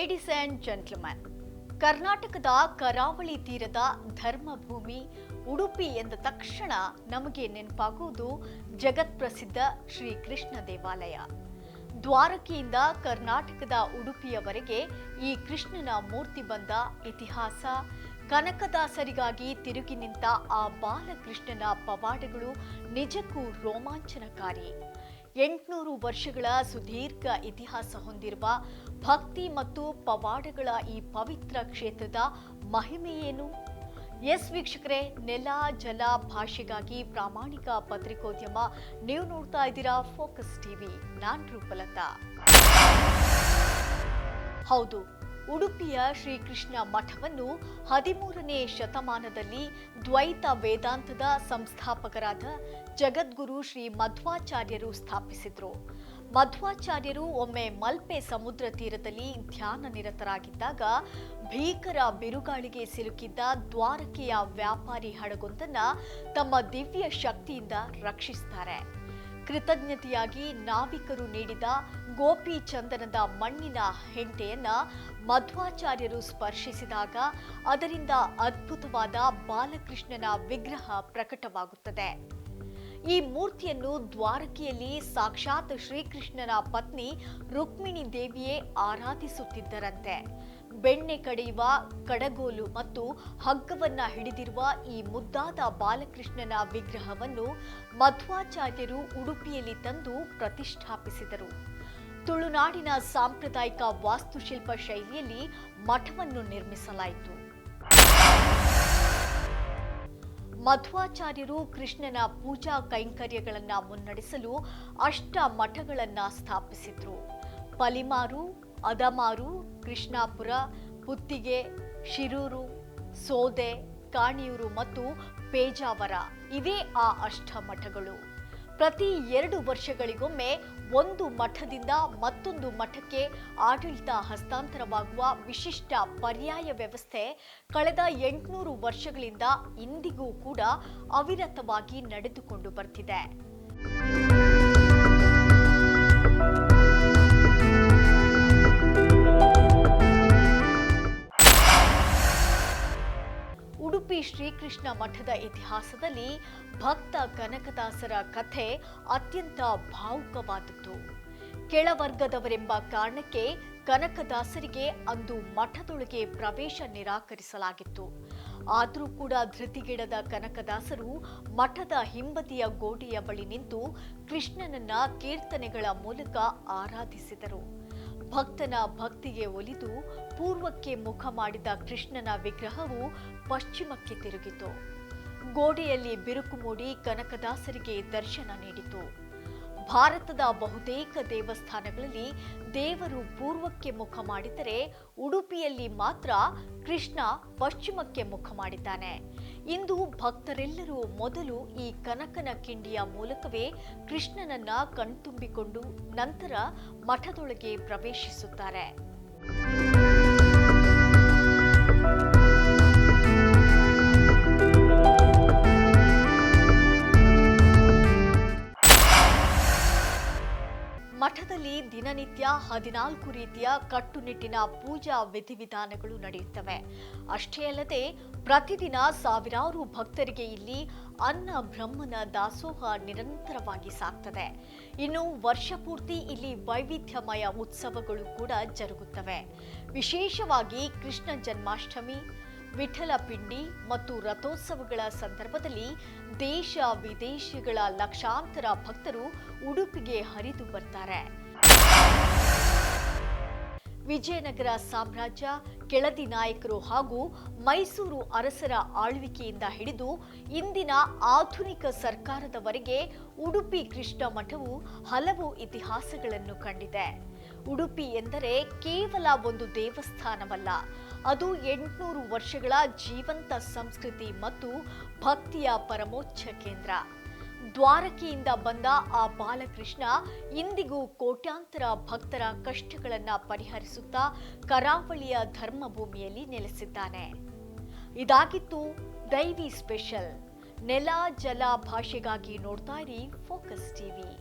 Ladies and gentleman, ಕರ್ನಾಟಕದ ಕರಾವಳಿ ತೀರದ ಧರ್ಮಭೂಮಿ ಉಡುಪಿ ಎಂದ ತಕ್ಷಣ ನಮಗೆ ನೆನಪಾಗುವುದು ಜಗತ್ಪ್ರಸಿದ್ಧ ಶ್ರೀ ಕೃಷ್ಣ ದೇವಾಲಯ. ದ್ವಾರಕೆಯಿಂದ ಕರ್ನಾಟಕದ ಉಡುಪಿಯವರೆಗೆ ಈ ಕೃಷ್ಣನ ಮೂರ್ತಿ ಬಂದ ಇತಿಹಾಸ, ಕನಕದಾಸರಿಗಾಗಿ ತಿರುಗಿ ನಿಂತ ಆ ಬಾಲಕೃಷ್ಣನ ಪವಾಡಗಳು ನಿಜಕ್ಕೂ ರೋಮಾಂಚನಕಾರಿ. 800 ವರ್ಷಗಳ ಸುದೀರ್ಘ ಇತಿಹಾಸ ಹೊಂದಿರುವ ಭಕ್ತಿ ಮತ್ತು ಪವಾಡಗಳ ಈ ಪವಿತ್ರ ಕ್ಷೇತ್ರದ ಮಹಿಮೆಯೇನು? ಎಸ್ ವೀಕ್ಷಕರೇ, ನೆಲ ಜಲ ಭಾಷೆಗಾಗಿ ಪ್ರಾಮಾಣಿಕ ಪತ್ರಿಕೋದ್ಯಮ. ನೀವು ನೋಡ್ತಾ ಇದ್ದೀರಾ ಫೋಕಸ್ ಟಿವಿ. ನಾನ್ ರೂಪಲತಾ. ಹೌದು, ಉಡುಪಿಯ ಶ್ರೀಕೃಷ್ಣ ಮಠವನ್ನು 13ನೇ ಶತಮಾನದಲ್ಲಿ ದ್ವೈತ ವೇದಾಂತದ ಸಂಸ್ಥಾಪಕರಾದ ಜಗದ್ಗುರು ಶ್ರೀ ಮಧ್ವಾಚಾರ್ಯರು ಸ್ಥಾಪಿಸಿದರು. ಮಧ್ವಾಚಾರ್ಯರು ಒಮ್ಮೆ ಮಲ್ಪೆ ಸಮುದ್ರ ತೀರದಲ್ಲಿ ಧ್ಯಾನ ನಿರತರಾಗಿದ್ದಾಗ ಭೀಕರ ಬಿರುಗಾಳಿಗೆ ಸಿಲುಕಿದ್ದ ದ್ವಾರಕೆಯ ವ್ಯಾಪಾರಿ ಹಡಗೊಂದನ್ನ ತಮ್ಮ ದಿವ್ಯ ಶಕ್ತಿಯಿಂದ ರಕ್ಷಿಸುತ್ತಾರೆ. ಕೃತಜ್ಞತೆಯಾಗಿ ನಾವಿಕರು ನೀಡಿದ ಗೋಪಿ ಚಂದನದ ಮಣ್ಣಿನ ಹೆಂಟೆಯನ್ನ ಮಧ್ವಾಚಾರ್ಯರು ಸ್ಪರ್ಶಿಸಿದಾಗ ಅದರಿಂದ ಅದ್ಭುತವಾದ ಬಾಲಕೃಷ್ಣನ ವಿಗ್ರಹ ಪ್ರಕಟವಾಗುತ್ತದೆ. ಈ ಮೂರ್ತಿಯನ್ನು ದ್ವಾರಕೆಯಲ್ಲಿ ಸಾಕ್ಷಾತ್ ಶ್ರೀಕೃಷ್ಣನ ಪತ್ನಿ ರುಕ್ಮಿಣಿ ದೇವಿಯೇ ಆರಾಧಿಸುತ್ತಿದ್ದರಂತೆ. ಬೆಣ್ಣೆ ಕಡೆಯುವ ಕಡಗೋಲು ಮತ್ತು ಹಗ್ಗವನ್ನ ಹಿಡಿದಿರುವ ಈ ಮುದ್ದಾದ ಬಾಲಕೃಷ್ಣನ ವಿಗ್ರಹವನ್ನು ಮಧ್ವಾಚಾರ್ಯರು ಉಡುಪಿಯಲ್ಲಿ ತಂದು ಪ್ರತಿಷ್ಠಾಪಿಸಿದರು. ತುಳುನಾಡಿನ ಸಾಂಪ್ರದಾಯಿಕ ವಾಸ್ತುಶಿಲ್ಪ ಶೈಲಿಯಲ್ಲಿ ಮಠವನ್ನು ನಿರ್ಮಿಸಲಾಯಿತು. ಮಧ್ವಾಚಾರ್ಯರು ಕೃಷ್ಣನ ಪೂಜಾ ಕೈಂಕರ್ಯಗಳನ್ನ ಮುನ್ನಡೆಸಲು ಅಷ್ಟ ಮಠಗಳನ್ನ ಸ್ಥಾಪಿಸಿದ್ರು. ಪಲಿಮಾರು, ಅದಮಾರು, ಕೃಷ್ಣಾಪುರ, ಪುತ್ತಿಗೆ, ಶಿರೂರು, ಸೋದೆ, ಕಾಣಿಯೂರು ಮತ್ತು ಪೇಜಾವರ ಇವೇ ಆ ಅಷ್ಟ ಮಠಗಳು. ಪ್ರತಿ 2 ವರ್ಷಗಳಿಗೊಮ್ಮೆ ಒಂದು ಮಠದಿಂದ ಮತ್ತೊಂದು ಮಠಕ್ಕೆ ಆಡಳಿತ ಹಸ್ತಾಂತರವಾಗುವ ವಿಶಿಷ್ಟ ಪರ್ಯಾಯ ವ್ಯವಸ್ಥೆ ಕಳೆದ 800 ವರ್ಷಗಳಿಂದ ಇಂದಿಗೂ ಕೂಡ ಅವಿರತವಾಗಿ ನಡೆದುಕೊಂಡು ಬರ್ತಿದೆ. ಉಡುಪಿ ಶ್ರೀಕೃಷ್ಣ ಮಠದ ಇತಿಹಾಸದಲ್ಲಿ ಭಕ್ತ ಕನಕದಾಸರ ಕಥೆ ಅತ್ಯಂತ ಭಾವುಕವಾದದ್ದು. ಕೆಳವರ್ಗದವರೆಂಬ ಕಾರಣಕ್ಕೆ ಕನಕದಾಸರಿಗೆ ಅಂದು ಮಠದೊಳಗೆ ಪ್ರವೇಶ ನಿರಾಕರಿಸಲಾಗಿತ್ತು. ಆದರೂ ಕೂಡ ಧೃತಿಗೆಡದ ಕನಕದಾಸರು ಮಠದ ಹಿಂಬದಿಯ ಗೋಡೆಯ ಬಳಿ ನಿಂತು ಕೃಷ್ಣನನ್ನ ಕೀರ್ತನೆಗಳ ಮೂಲಕ ಆರಾಧಿಸಿದರು. ಭಕ್ತನ ಭಕ್ತಿಗೆ ಒಲಿದು ಪೂರ್ವಕ್ಕೆ ಮುಖ ಮಾಡಿದ ಕೃಷ್ಣನ ವಿಗ್ರಹವು ಪಶ್ಚಿಮಕ್ಕೆ ತಿರುಗಿತು. ಗೋಡೆಯಲ್ಲಿ ಬಿರುಕು ಮೂಡಿ ಕನಕದಾಸರಿಗೆ ದರ್ಶನ ನೀಡಿತು. ಭಾರತದ ಬಹುತೇಕ ದೇವಸ್ಥಾನಗಳಲ್ಲಿ ದೇವರು ಪೂರ್ವಕ್ಕೆ ಮುಖ ಮಾಡಿದರೆ ಉಡುಪಿಯಲ್ಲಿ ಮಾತ್ರ ಕೃಷ್ಣ ಪಶ್ಚಿಮಕ್ಕೆ ಮುಖ ಮಾಡಿದ್ದಾನೆ. ಇಂದು ಭಕ್ತರೆಲ್ಲರೂ ಮೊದಲು ಈ ಕನಕನ ಕಿಂಡಿಯ ಮೂಲಕವೇ ಕೃಷ್ಣನನ್ನ ಕಣ್ತುಂಬಿಕೊಂಡು ನಂತರ ಮಠದೊಳಗೆ ಪ್ರವೇಶಿಸುತ್ತಾರೆ. ಮಠದಲ್ಲಿ ದಿನನಿತ್ಯ 14 ರೀತಿಯ ಕಟ್ಟುನಿಟ್ಟಿನ ಪೂಜಾ ವಿಧಿವಿಧಾನಗಳು ನಡೆಯುತ್ತವೆ. ಅಷ್ಟೇ ಅಲ್ಲದೆ ಪ್ರತಿದಿನ ಸಾವಿರಾರು ಭಕ್ತರಿಗೆ ಇಲ್ಲಿ ಅನ್ನ ಬ್ರಹ್ಮನ ದಾಸೋಹ ನಿರಂತರವಾಗಿ ಸಾಗ್ತದೆ. ಇನ್ನು ವರ್ಷಪೂರ್ತಿ ಇಲ್ಲಿ ವೈವಿಧ್ಯಮಯ ಉತ್ಸವಗಳು ಕೂಡ ಜರುಗುತ್ತವೆ. ವಿಶೇಷವಾಗಿ ಕೃಷ್ಣ ಜನ್ಮಾಷ್ಟಮಿ, ವಿಠಲ ಪಿಂಡಿ ಮತ್ತು ರಥೋತ್ಸವಗಳ ಸಂದರ್ಭದಲ್ಲಿ ದೇಶ ವಿದೇಶಗಳ ಲಕ್ಷಾಂತರ ಭಕ್ತರು ಉಡುಪಿಗೆ ಹರಿದು ಬರ್ತಾರೆ. ವಿಜಯನಗರ ಸಾಮ್ರಾಜ್ಯ, ಕೆಳದಿ ನಾಯಕರು ಹಾಗೂ ಮೈಸೂರು ಅರಸರ ಆಳ್ವಿಕೆಯಿಂದ ಹಿಡಿದು ಇಂದಿನ ಆಧುನಿಕ ಸರ್ಕಾರದವರೆಗೆ ಉಡುಪಿ ಕೃಷ್ಣ ಮಠವು ಹಲವು ಇತಿಹಾಸಗಳನ್ನು ಕಂಡಿದೆ. ಉಡುಪಿ ಎಂದರೆ ಕೇವಲ ಒಂದು ದೇವಸ್ಥಾನವಲ್ಲ, ಅದು 800 ವರ್ಷಗಳ ಜೀವಂತ ಸಂಸ್ಕೃತಿ ಮತ್ತು ಭಕ್ತಿಯ ಪರಮೋಚ್ಚ ಕೇಂದ್ರ. ದ್ವಾರಕೆಯಿಂದ ಬಂದ ಆ ಬಾಲಕೃಷ್ಣ ಇಂದಿಗೂ ಕೋಟ್ಯಾಂತರ ಭಕ್ತರ ಕಷ್ಟಗಳನ್ನ ಪರಿಹರಿಸುತ್ತಾ ಕರಾವಳಿಯ ಧರ್ಮಭೂಮಿಯಲ್ಲಿ ನೆಲೆಸಿದ್ದಾನೆ. ಇದಾಗಿತ್ತು ದೈವಿ ಸ್ಪೆಷಲ್. ನೆಲ ಜಲ ಭಾಷೆಗಾಗಿ ನೋಡ್ತಾ ಇರಿ ಫೋಕಸ್ ಟಿವಿ.